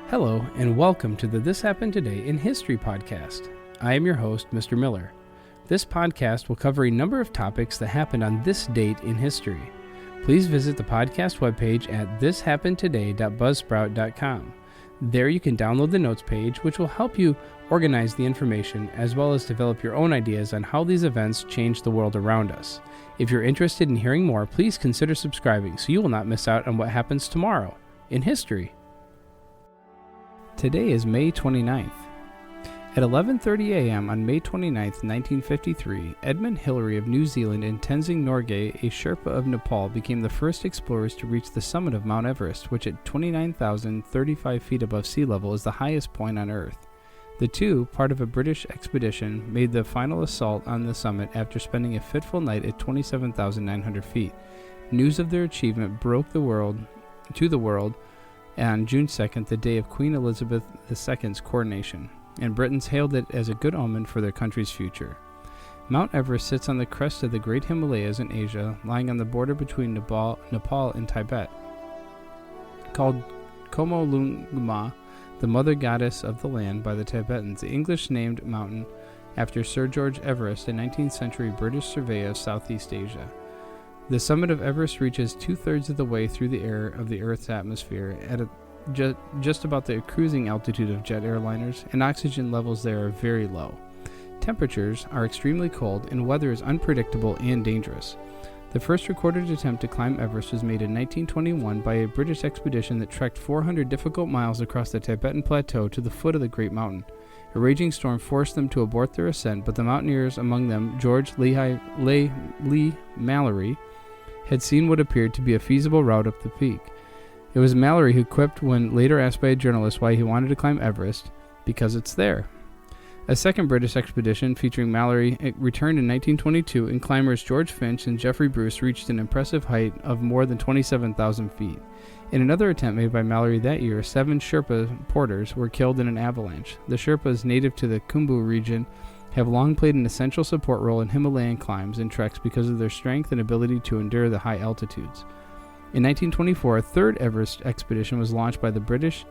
Hello, and welcome to the This Happened Today in History podcast. I am your host, Mr. Miller. This podcast will cover a number of topics that happened on this date in history. Please visit the podcast webpage at thishappenedtoday.buzzsprout.com. There you can download the notes page, which will help you organize the information as well as develop your own ideas on how these events change the world around us. If you're interested in hearing more, please consider subscribing so you will not miss out on what happens tomorrow in history. Today is May 29th. At 11:30 a.m. on May 29th, 1953, Edmund Hillary of New Zealand and Tenzing Norgay, a Sherpa of Nepal, became the first explorers to reach the summit of Mount Everest, which at 29,035 feet above sea level is the highest point on Earth. The two, part of a British expedition, made the final assault on the summit after spending a fitful night at 27,900 feet. News of their achievement broke to the world on June 2nd, the day of Queen Elizabeth II's coronation, and Britons hailed it as a good omen for their country's future. Mount Everest sits on the crest of the Great Himalayas in Asia, lying on the border between Nepal and Tibet. Called Komolungma, the mother goddess of the land by the Tibetans, the English named mountain after Sir George Everest, a 19th century British surveyor of Southeast Asia. The summit of Everest reaches two-thirds of the way through the air of the Earth's atmosphere at just about the cruising altitude of jet airliners, and oxygen levels there are very low. Temperatures are extremely cold, and weather is unpredictable and dangerous. The first recorded attempt to climb Everest was made in 1921 by a British expedition that trekked 400 difficult miles across the Tibetan Plateau to the foot of the Great Mountain. A raging storm forced them to abort their ascent, but the mountaineers, among them George Leigh Mallory, had seen what appeared to be a feasible route up the peak. It was Mallory who quipped when later asked by a journalist why he wanted to climb Everest, because it's there. A second British expedition featuring Mallory returned in 1922, and climbers George Finch and Geoffrey Bruce reached an impressive height of more than 27,000 feet. In another attempt made by Mallory that year, 7 Sherpa porters were killed in an avalanche. The Sherpas native to the Khumbu region have long played an essential support role in Himalayan climbs and treks because of their strength and ability to endure the high altitudes. In 1924, a third Everest expedition was launched by the British,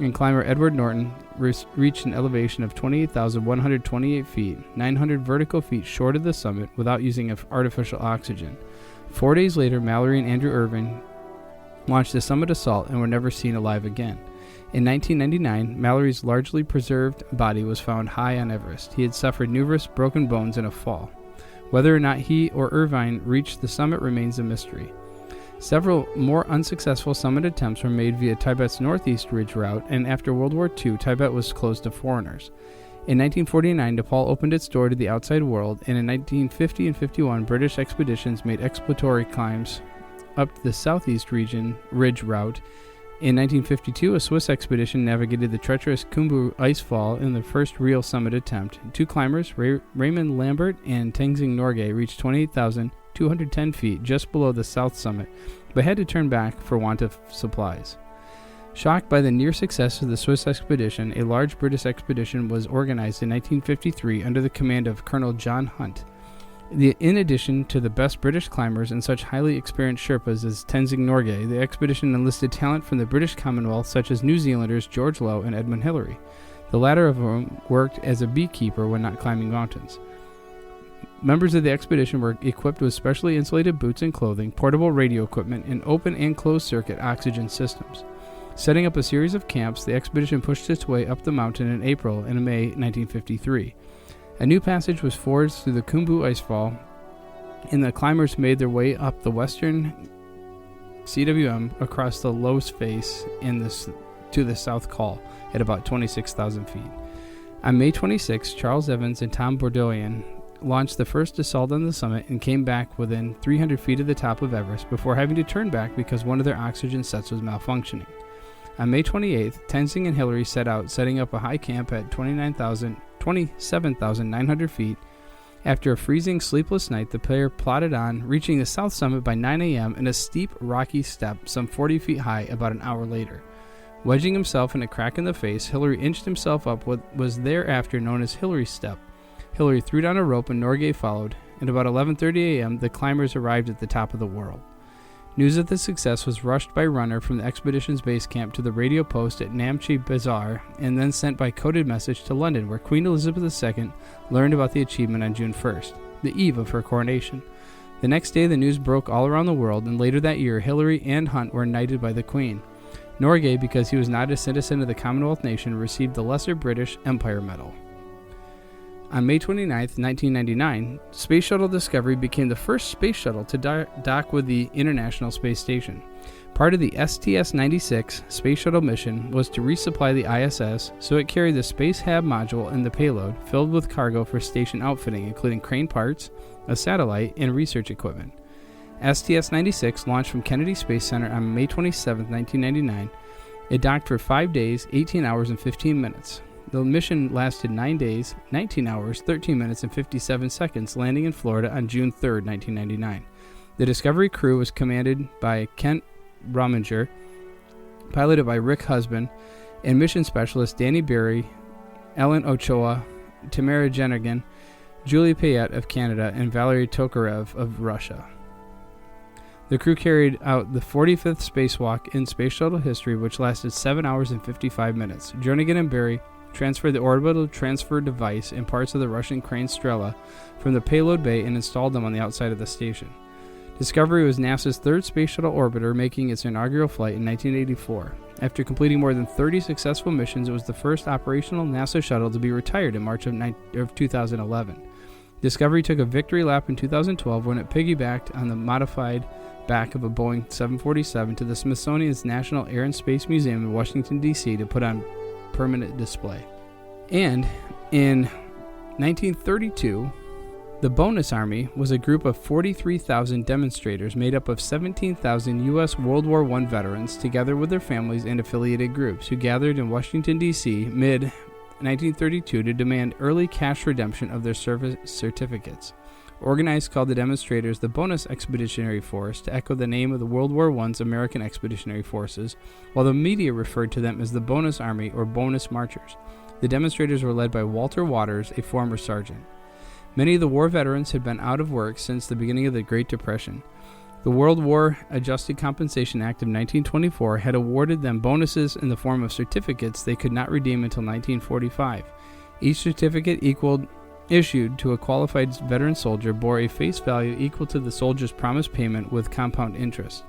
and climber Edward Norton reached an elevation of 28,128 feet, 900 vertical feet short of the summit, without using artificial oxygen. 4 days later, Mallory and Andrew Irving launched the summit assault and were never seen alive again. In 1999, Mallory's largely preserved body was found high on Everest. He had suffered numerous broken bones in a fall. Whether or not he or Irvine reached the summit remains a mystery. Several more unsuccessful summit attempts were made via Tibet's northeast ridge route, and after World War II, Tibet was closed to foreigners. In 1949, Nepal opened its door to the outside world, and in 1950 and 51, British expeditions made exploratory climbs up the southeast ridge route. In 1952, a Swiss expedition navigated the treacherous Khumbu icefall in the first real summit attempt. 2 climbers, Raymond Lambert and Tenzing Norgay, reached 28,210 feet just below the south summit, but had to turn back for want of supplies. Shocked by the near success of the Swiss expedition, a large British expedition was organized in 1953 under the command of Colonel John Hunt. In addition to the best British climbers and such highly experienced Sherpas as Tenzing Norgay, the expedition enlisted talent from the British Commonwealth such as New Zealanders George Low and Edmund Hillary, the latter of whom worked as a beekeeper when not climbing mountains. Members of the expedition were equipped with specially insulated boots and clothing, portable radio equipment, and open and closed circuit oxygen systems. Setting up a series of camps, the expedition pushed its way up the mountain in April and May 1953. A new passage was forged through the Khumbu icefall, and the climbers made their way up the western CWM across the Loess face to the South Col at about 26,000 feet. On May 26, Charles Evans and Tom Bourdoin launched the first assault on the summit and came back within 300 feet of the top of Everest before having to turn back because one of their oxygen sets was malfunctioning. On May 28th, Tenzing and Hillary set out, setting up a high camp at 27,900 feet. After a freezing, sleepless night, the pair plodded on, reaching the south summit by 9 a.m. in a steep, rocky step some 40 feet high about an hour later. Wedging himself in a crack in the face, Hillary inched himself up what was thereafter known as Hillary's Step. Hillary threw down a rope and Norgay followed, and about 11:30 a.m. the climbers arrived at the top of the world. News of the success was rushed by runner from the expedition's base camp to the radio post at Namche Bazaar and then sent by coded message to London, where Queen Elizabeth II learned about the achievement on June 1st, the eve of her coronation. The next day, the news broke all around the world, and later that year, Hillary and Hunt were knighted by the Queen. Norgay, because he was not a citizen of the Commonwealth nation, received the Lesser British Empire Medal. On May 29, 1999, Space Shuttle Discovery became the first space shuttle to dock with the International Space Station. Part of the STS-96 space shuttle mission was to resupply the ISS so it carried the Space Hab module and the payload, filled with cargo for station outfitting, including crane parts, a satellite, and research equipment. STS-96 launched from Kennedy Space Center on May 27, 1999. It docked for 5 days, 18 hours, and 15 minutes. The mission lasted 9 days, 19 hours, 13 minutes, and 57 seconds, landing in Florida on June 3, 1999. The Discovery crew was commanded by Kent Rominger, piloted by Rick Husband, and mission specialists Danny Berry, Ellen Ochoa, Tamara Jenigan, Julie Payette of Canada, and Valery Tokarev of Russia. The crew carried out the 45th spacewalk in space shuttle history, which lasted 7 hours and 55 minutes. Jernigan and Berry transferred the orbital transfer device and parts of the Russian crane Strela from the payload bay and installed them on the outside of the station. Discovery was NASA's third space shuttle orbiter, making its inaugural flight in 1984. After completing more than 30 successful missions, it was the first operational NASA shuttle to be retired in March of 2011. Discovery took a victory lap in 2012 when it piggybacked on the modified back of a Boeing 747 to the Smithsonian's National Air and Space Museum in Washington, D.C. to put on permanent display. And in 1932, the Bonus Army was a group of 43,000 demonstrators made up of 17,000 U.S. World War I veterans, together with their families and affiliated groups, who gathered in Washington, D.C. mid-1932 to demand early cash redemption of their service certificates. Organized called the demonstrators the Bonus Expeditionary Force to echo the name of the World War I's American Expeditionary Forces, while the media referred to them as the Bonus Army or Bonus Marchers. The demonstrators were led by Walter Waters, a former sergeant. Many of the war veterans had been out of work since the beginning of the Great Depression. The World War Adjusted Compensation Act of 1924 had awarded them bonuses in the form of certificates they could not redeem until 1945. Each certificate issued to a qualified veteran soldier bore a face value equal to the soldier's promised payment with compound interest.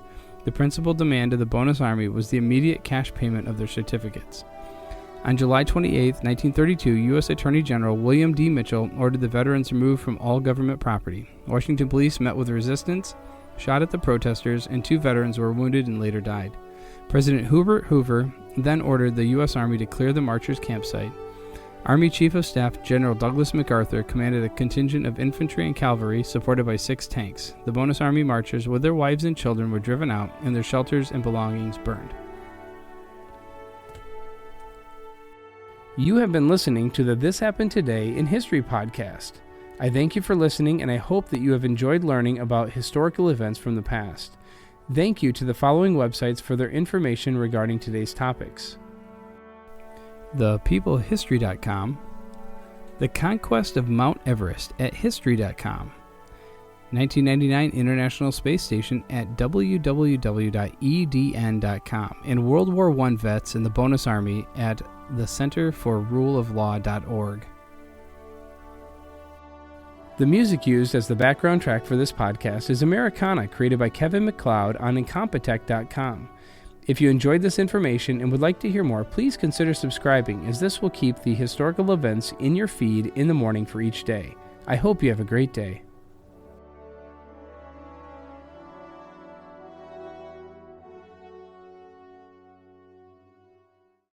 The principal demand of the Bonus Army was the immediate cash payment of their certificates. On July 28, 1932, U.S. Attorney General William D. Mitchell ordered the veterans removed from all government property. Washington police met with resistance, shot at the protesters, and 2 veterans were wounded and later died. President Herbert Hoover then ordered the U.S. Army to clear the marchers' campsite. Army Chief of Staff General Douglas MacArthur commanded a contingent of infantry and cavalry supported by 6 tanks. The Bonus Army marchers, with their wives and children, were driven out and their shelters and belongings burned. You have been listening to the This Happened Today in History podcast. I thank you for listening, and I hope that you have enjoyed learning about historical events from the past. Thank you to the following websites for their information regarding today's topics: ThePeopleHistory.com, The Conquest of Mount Everest at History.com, 1999 International Space Station at www.edn.com, and World War I Vets in the Bonus Army at the Center for Rule of Law.org. The music used as the background track for this podcast is Americana, created by Kevin MacLeod on Incompetech.com. If you enjoyed this information and would like to hear more, please consider subscribing, as this will keep the historical events in your feed in the morning for each day. I hope you have a great day.